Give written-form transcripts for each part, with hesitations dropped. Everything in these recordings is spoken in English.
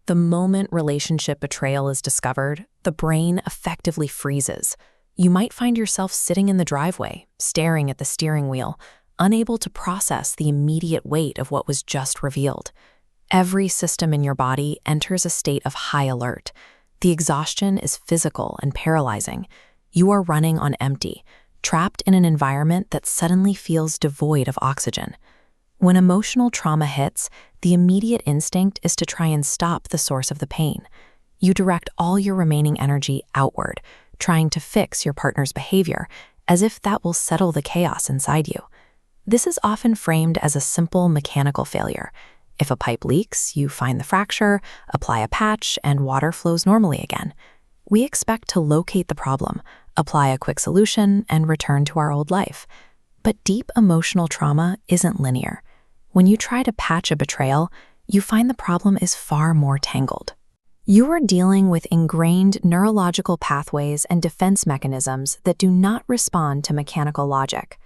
The moment relationship betrayal is discovered, the brain effectively freezes. You might find yourself sitting in the driveway, staring at the steering wheel, unable to process the immediate weight of what was just revealed. Every system in your body enters a state of high alert. The exhaustion is physical and paralyzing. You are running on empty, trapped in an environment that suddenly feels devoid of oxygen. When emotional trauma hits, the immediate instinct is to try and stop the source of the pain. You direct all your remaining energy outward, trying to fix your partner's behavior, as if that will settle the chaos inside you. This is often framed as a simple mechanical failure. If a pipe leaks, you find the fracture, apply a patch, and water flows normally again. We expect to locate the problem, apply a quick solution, and return to our old life. But deep emotional trauma isn't linear. When you try to patch a betrayal, you find the problem is far more tangled. You are dealing with ingrained neurological pathways and defense mechanisms that do not respond to mechanical logic.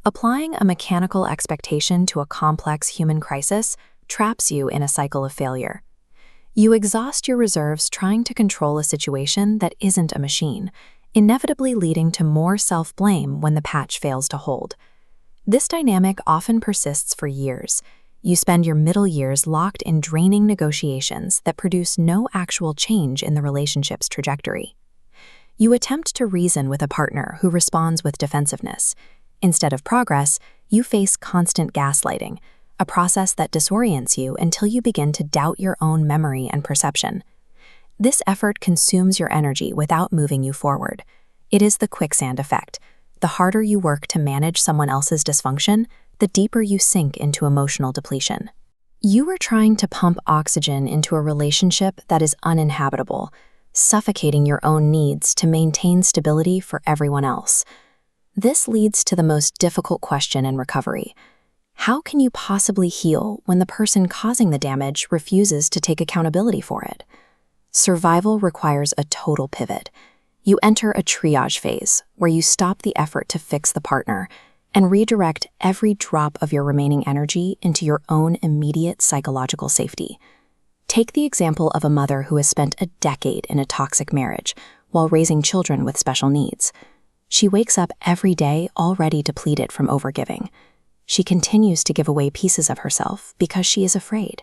Applying a mechanical expectation to a complex human crisis traps you in a cycle of failure. You exhaust your reserves trying to control a situation that isn't a machine, inevitably leading to more self-blame when the patch fails to hold. This dynamic often persists for years. You spend your middle years locked in draining negotiations that produce no actual change in the relationship's trajectory. You attempt to reason with a partner who responds with defensiveness. Instead of progress, you face constant gaslighting, a process that disorients you until you begin to doubt your own memory and perception. This effort consumes your energy without moving you forward. It is the quicksand effect. The harder you work to manage someone else's dysfunction, the deeper you sink into emotional depletion. You are trying to pump oxygen into a relationship that is uninhabitable, suffocating your own needs to maintain stability for everyone else. This leads to the most difficult question in recovery. How can you possibly heal when the person causing the damage refuses to take accountability for it? Survival requires a total pivot. You enter a triage phase where you stop the effort to fix the partner and redirect every drop of your remaining energy into your own immediate psychological safety. Take the example of a mother who has spent a decade in a toxic marriage while raising children with special needs. She wakes up every day already depleted from overgiving. She continues to give away pieces of herself because she is afraid.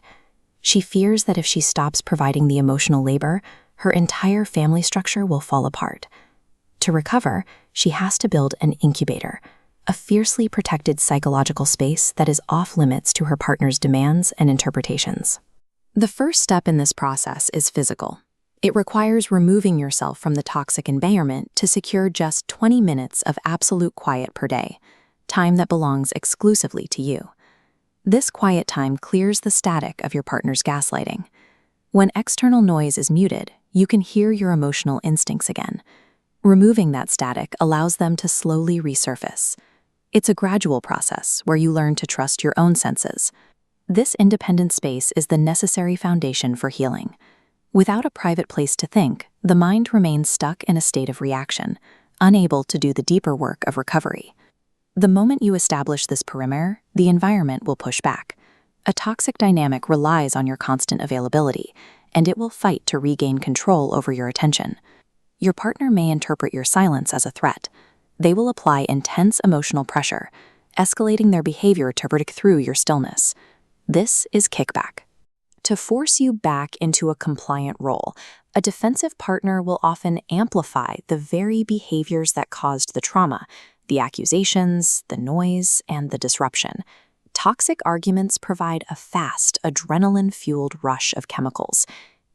She fears that if she stops providing the emotional labor, her entire family structure will fall apart. To recover, she has to build an incubator, a fiercely protected psychological space that is off-limits to her partner's demands and interpretations. The first step in this process is physical. It requires removing yourself from the toxic environment to secure just 20 minutes of absolute quiet per day, time that belongs exclusively to you. This quiet time clears the static of your partner's gaslighting. When external noise is muted, you can hear your emotional instincts again. Removing that static allows them to slowly resurface. It's a gradual process where you learn to trust your own senses. This independent space is the necessary foundation for healing. Without a private place to think, the mind remains stuck in a state of reaction, unable to do the deeper work of recovery. The moment you establish this perimeter, the environment will push back. A toxic dynamic relies on your constant availability, and it will fight to regain control over your attention. Your partner may interpret your silence as a threat. They will apply intense emotional pressure, escalating their behavior to break through your stillness. This is kickback. To force you back into a compliant role, a defensive partner will often amplify the very behaviors that caused the trauma, the accusations, the noise, and the disruption. Toxic arguments provide a fast, adrenaline-fueled rush of chemicals.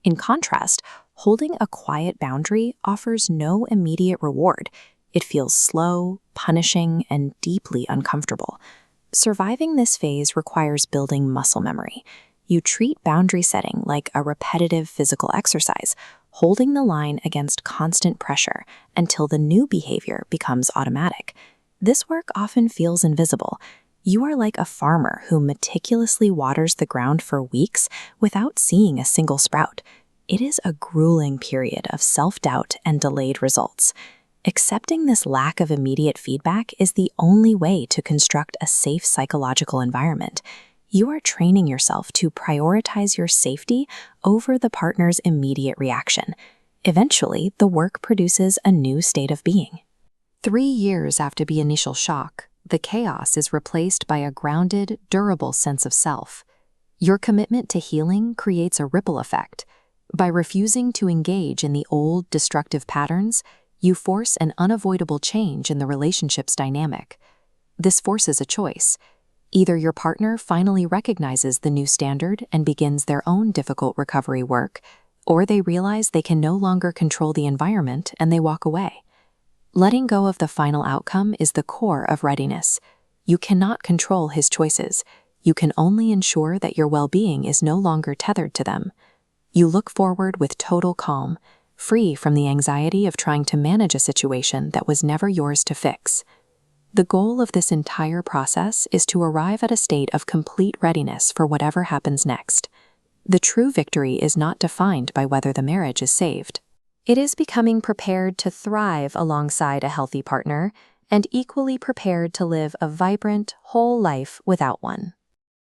In contrast, holding a quiet boundary offers no immediate reward. It feels slow, punishing, and deeply uncomfortable. Surviving this phase requires building muscle memory. You treat boundary setting like a repetitive physical exercise, holding the line against constant pressure until the new behavior becomes automatic. This work often feels invisible. You are like a farmer who meticulously waters the ground for weeks without seeing a single sprout. It is a grueling period of self-doubt and delayed results. Accepting this lack of immediate feedback is the only way to construct a safe psychological environment. You are training yourself to prioritize your safety over the partner's immediate reaction. Eventually, the work produces a new state of being. 3 years after the initial shock, the chaos is replaced by a grounded, durable sense of self. Your commitment to healing creates a ripple effect. By refusing to engage in the old, destructive patterns, you force an unavoidable change in the relationship's dynamic. This forces a choice. Either your partner finally recognizes the new standard and begins their own difficult recovery work, or they realize they can no longer control the environment and they walk away. Letting go of the final outcome is the core of readiness. You cannot control his choices. You can only ensure that your well-being is no longer tethered to them. You look forward with total calm, free from the anxiety of trying to manage a situation that was never yours to fix. The goal of this entire process is to arrive at a state of complete readiness for whatever happens next. The true victory is not defined by whether the marriage is saved. It is becoming prepared to thrive alongside a healthy partner and equally prepared to live a vibrant, whole life without one.